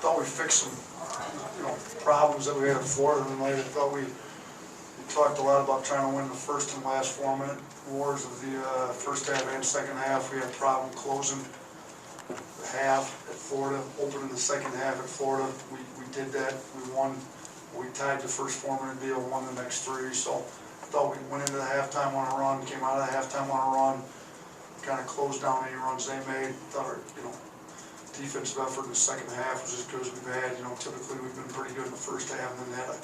thought we fixed some problems that we had at Florida tonight. I thought we talked a lot about trying to win the first and last 4-minute wars of the first half and second half. We had a problem closing the half at Florida, opening the second half at Florida. We did that. We won. We tied the first 4-minute deal, won the next 3. So I thought we went into the halftime on a run, came out of the halftime on a run, kind of closed down any runs they made. Thought our defensive effort in the second half was as good as we've had. Typically we've been pretty good in the first half, and then had a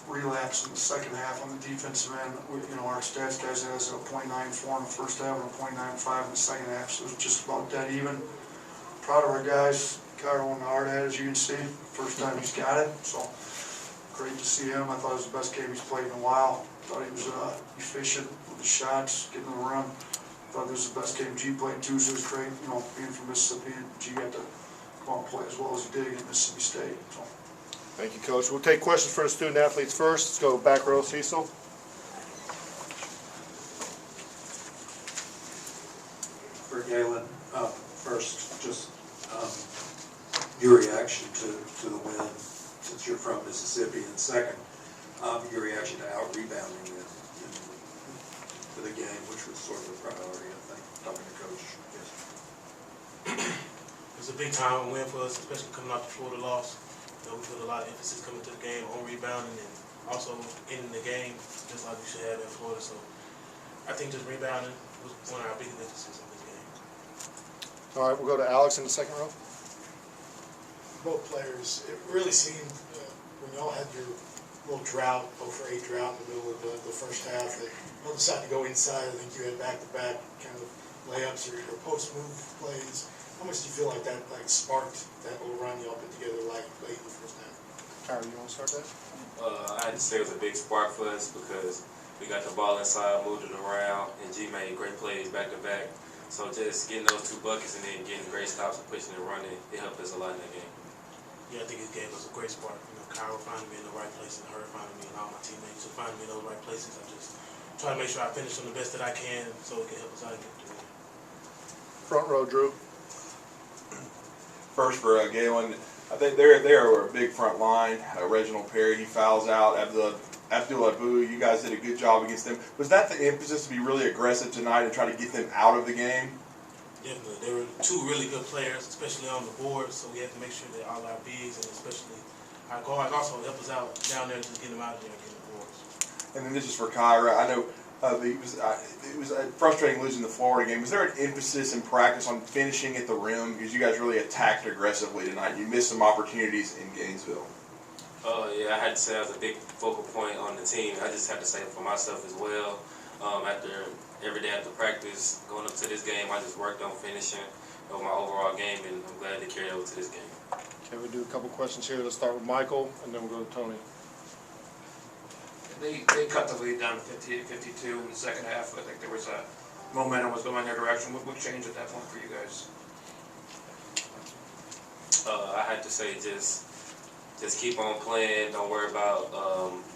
relapse in the second half on the defensive end. Our stats guys had us at a .94 in the first half and a .95 in the second half, so it was just about dead even. Proud of our guys. Kyle won the hard hat, as you can see. First time he's got it, so great to see him. I thought it was the best game he's played in a while. Thought he was efficient with the shots, getting to the rim. Thought this was the best game G played too, so it was great. Being from Mississippi, G got to come out and play as well as he did against Mississippi State. So. Thank you, Coach. We'll take questions for the student athletes first. Let's go back row, Cecil. For Galin, first, just your reaction to the win, since you're from Mississippi, and second, your reaction to out-rebounding to the game, which was sort of a priority, I think, talking to Coach yesterday. It was a big time win for us, especially coming out the Florida loss. We put a lot of emphasis coming to the game on rebounding and also ending the game, just like we should have in Florida. So I think just rebounding was one of our biggest emphasis in this game. All right, we'll go to Alex in the second row. Both players, it really seemed when y'all had your little drought, 0-for-8 drought in the middle of the first half, that y'all decided to go inside. I think you had back-to-back kind of layups or post-move plays. How much do you feel like that sparked that little run y'all put together late in the first half? Kyra, you want to start that? I had to say it was a big spark for us because we got the ball inside, moved it around, and G made great plays back-to-back. So just getting those 2 buckets and then getting great stops and pushing and running, it helped us a lot in that game. Yeah, I think it gave us a great spark. Kyle finding me in the right place and her finding me and all my teammates to find me in those right places. I just try to make sure I finish on the best that I can so it can help us out and get the win. Front row, Drew. First for Galin, I think they are a big front line. Reginald Perry, he fouls out. Abdullah Boo, you guys did a good job against them. Was that the emphasis to be really aggressive tonight and try to get them out of the game? Definitely. They were 2 really good players, especially on the board, so we had to make sure that all our bigs and especially our guards also help us out down there, just get them out of there and get the boards. And then this is for Kyra. I know it was frustrating losing the Florida game. Was there an emphasis in practice on finishing at the rim? Because you guys really attacked aggressively tonight. You missed some opportunities in Gainesville. Yeah, I had to say that was a big focal point on the team. I just have to say it for myself as well. Every day after practice, going up to this game, I just worked on finishing my overall game, and I'm glad to carry it over to this game. Okay, we'll do a couple questions here. Let's start with Michael, and then we'll go to Tony. They cut the lead down to 58-52 in the second half. I think there was a momentum was going their direction. What changed at that point for you guys? I had to say just keep on playing. Don't worry about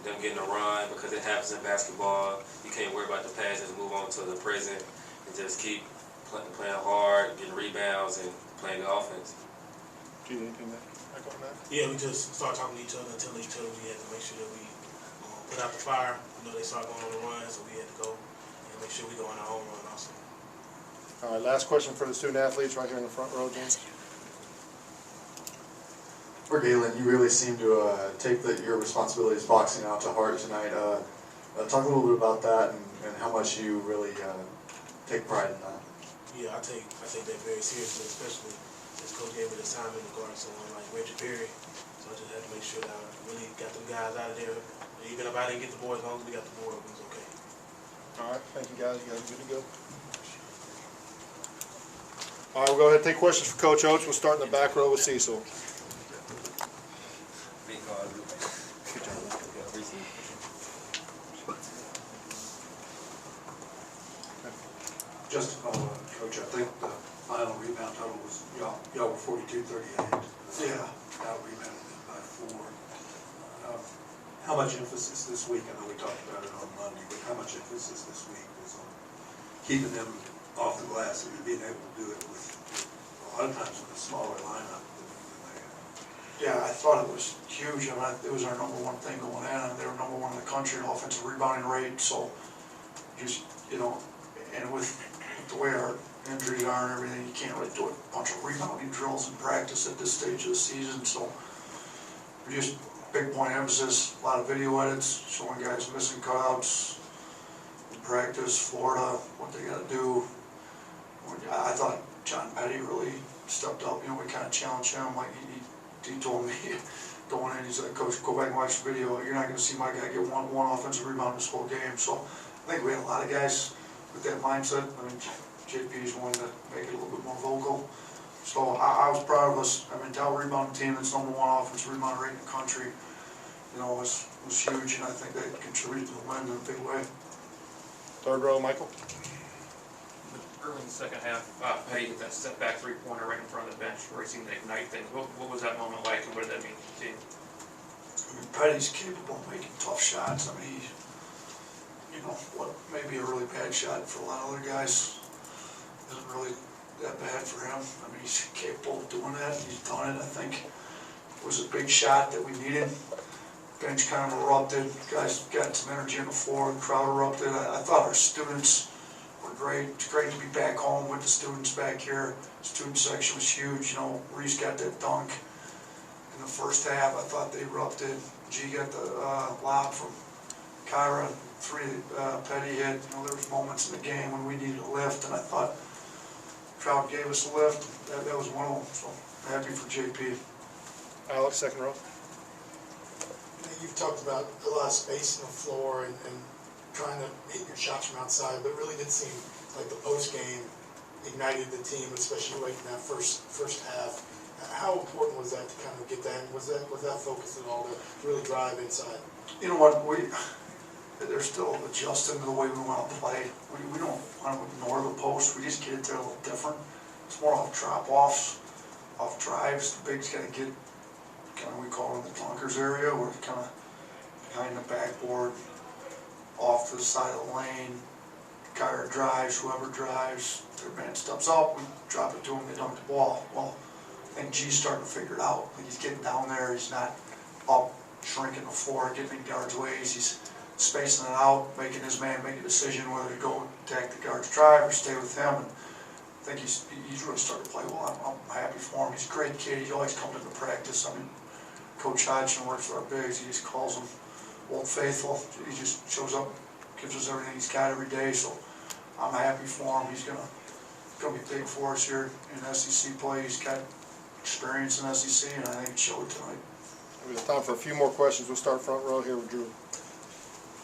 them getting a run because it happens in basketball. You can't worry about the past. Just move on to the present and just keep playing hard, getting rebounds, and playing the offense. Do you need anything back on that? Yeah, we just started talking to each other and telling each other we had to make sure that we put out the fire. They started going on the run, so we had to go and make sure we go on our own run also. All right, last question for the student athletes right here in the front row, James. For Galin, you really seem to take your responsibilities boxing out to heart tonight. Talk a little bit about that and how much you really take pride in that. Yeah, I take that very seriously, especially as Coach gave me the time in regard to someone like Reggie Perry. So I just had to make sure that I really got them guys out of there. Even if I didn't get the board, as long as we got the board, it was okay. All right, thank you guys. You guys good to go? All right, we'll go ahead and take questions for Coach Oats. We'll start in the back row with Cecil. Just Coach, I think the final rebound total was y'all were 42-38. Yeah. Out rebounded them by 4. How much emphasis this week? I know we talked about it on Monday, but how much emphasis this week was on keeping them off the glass and being able to do it with lot of times with a smaller lineup. Yeah, I thought it was huge. I mean, it was our number one thing going in, and they were number one in the country in offensive rebounding rate, so just, you know, and with the way our injuries are and everything, you can't really do a bunch of rebounding drills in practice at this stage of the season, so we just, big point emphasis, a lot of video edits, showing guys missing cutouts in practice, Florida, what they gotta do. I thought John Petty really stepped up, you know, we kind of challenged him, like he told me going in, he said, Coach, go back and watch the video, you're not gonna see my guy get one offensive rebound this whole game, so I think we had a lot of guys with that mindset. I mean, JP's wanting to make it a little bit more vocal. So I was proud of us. I mean, to out-rebound team that's number one offensive rebound rate in the country, you know, was huge, and I think that contributed to the win in a big way. Third row, Michael. Early in the second half, Petty hit that step back three-pointer right in front of the bench where he seemed to ignite things. What was that moment like, and what did that mean to the team? I mean, Petty's capable of making tough shots. I mean, you know, what may be a really bad shot for a lot of other guys isn't really that bad for him. I mean, he's capable of doing that. He's done it. I think it was a big shot that we needed. Bench kind of erupted. Guys got some energy on the floor. The crowd erupted. I thought our students were great. It's great to be back home with the students back here. Student section was huge. You know, Reese got that dunk in the first half. I thought they erupted. G got the lob from Kyra. Petty hit. You know, there was moments in the game when we needed a lift, and I thought the crowd gave us a lift. That was one of them. So happy for JP. Alex, second row. You've talked about a lot of space on the floor and trying to hit your shots from outside, but it really did seem like the post-game ignited the team, especially late in that first half. How important was that to kind of get that? Was that focused at all to really drive inside? You know what, they're still adjusting to the way we want to play. We don't want to ignore the post. We just get it there a little different. It's more off drop-offs, off drives. The big's got to get, kind of, we call it in the clunkers area, where it's kind of behind the backboard, off to the side of the lane. Kyra drives, whoever drives, their man steps up, we drop it to him, they dunk the ball. Well, I think G's starting to figure it out. Like, he's getting down there, he's not up, shrinking the floor, getting in guards' ways. He's spacing it out, making his man make a decision whether to go attack the guard's drive or stay with him. And I think he's really started to play well. I'm happy for him. He's a great kid. He always comes into practice. I mean, Coach Hodgson works for our bigs. He just calls him Old Faithful. He just shows up, gives us everything he's got every day. So I'm happy for him. He's gonna be big for us here in SEC play. He's got experience in SEC, and I think it showed tonight. We have time for a few more questions. We'll start front row here with Drew.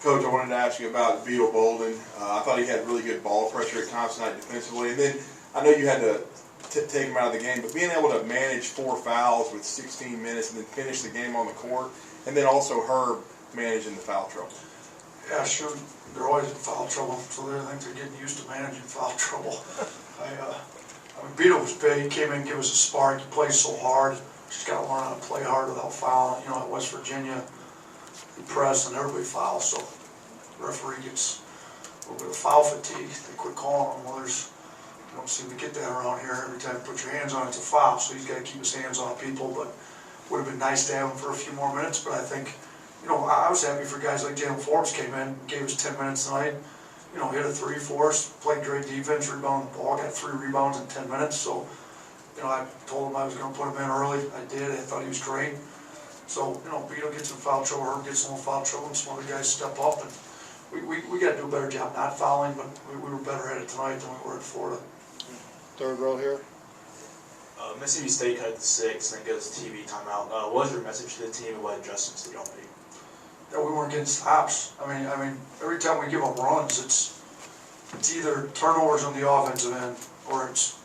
Coach, I wanted to ask you about Beetle Bolden. I thought he had really good ball pressure at times tonight defensively. And then I know you had to take him out of the game, but being able to manage 4 fouls with 16 minutes and then finish the game on the court, and then also Herb managing the foul trouble. Yeah, sure. They're always in foul trouble, so I think they're getting used to managing foul trouble. I mean, Beetle was big. He came in and gave us a spark. He plays so hard. Just got to learn how to play hard without fouling. You know, at West Virginia, he pressed and everybody fouls, so the referee gets a little bit of foul fatigue. They quit calling him. Well, you don't seem to get that around here. Every time you put your hands on it, it's a foul, so he's got to keep his hands on people. But it would have been nice to have him for a few more minutes. But I think, you know, I was happy for guys like Jalen Forbes came in, gave us 10 minutes tonight. You know, hit a 3 for us, played great defense, rebounded the ball, got 3 rebounds in 10 minutes. So, you know, I told him I was going to put him in early. I did. I thought he was great. So, you know, Beetle gets in foul trouble, Herb gets in a little foul trouble, and some other guys step up. And we got to do a better job not fouling, but we were better at it tonight than we were at Florida. Third row here. Mississippi State cut to 6 and then goes to TV timeout. What was your message to the team and what adjustments did y'all make? That we weren't getting stops. I mean, every time we give up runs, it's either turnovers on the offensive end or it's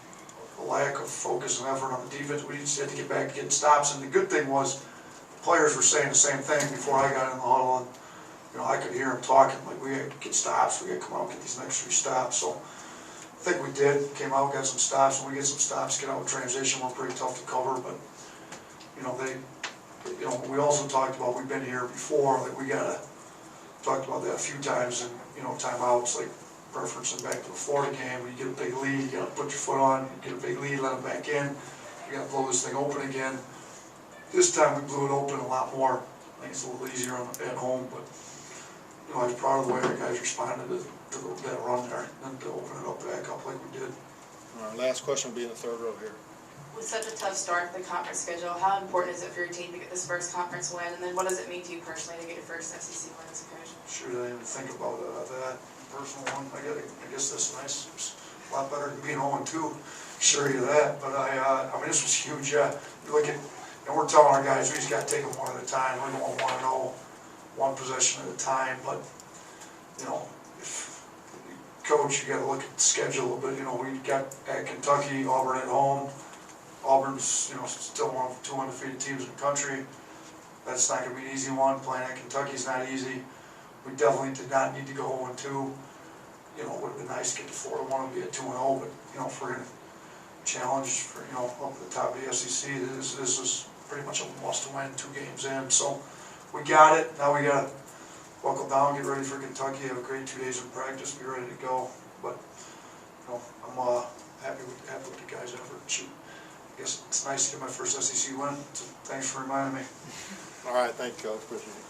a lack of focus and effort on the defense. We just had to get back to getting stops. And the good thing was, the players were saying the same thing before I got in the huddle. And, you know, I could hear them talking, like, we got to get stops. We got to come out and get these next 3 stops. So I think we did. Came out, got some stops. When we get some stops, get out with transition, we're pretty tough to cover. But, you know, we also talked about, we've been here before, that we got to, talked about that a few times, and, you know, timeouts, like, referencing back to the Florida game, when you get a big lead, you gotta put your foot on, you get a big lead, let them back in, you gotta blow this thing open again. This time we blew it open a lot more. I think it's a little easier at home, but, you know, I was proud of the way our guys responded to that run there, and to open it up back up like we did. Our last question will be in the third row here. With such a tough start to the conference schedule, how important is it for your team to get this first conference win? And then what does it mean to you personally to get your first SEC win as a coach? Sure, I didn't even think about that personal one. I guess that's nice. It's a lot better than being 0-2. Sure you that. But I mean, this was huge. You look at, and we're telling our guys we just got to take them one at a time. We don't want to know one possession at a time. But you know, if coach, you got to look at the schedule. But you know, we got at Kentucky, Auburn at home. Auburn's, you know, still one of the 2 undefeated teams in the country. That's not going to be an easy one. Playing at Kentucky's not easy. We definitely did not need to go 0-2. You know, it would have been nice to get to 4-1 and be at 2-0, but, you know, if we're going to challenge for, you know, up at the top of the SEC, this is pretty much a must-win 2 games in. So we got it. Now we got to buckle down, get ready for Kentucky, have a great 2 days of practice, be ready to go. But, you know, I'm happy with the guys' effort. Shoot. I guess it's nice to get my first SEC win, so thanks for reminding me. All right, thank you, Coach. Appreciate it.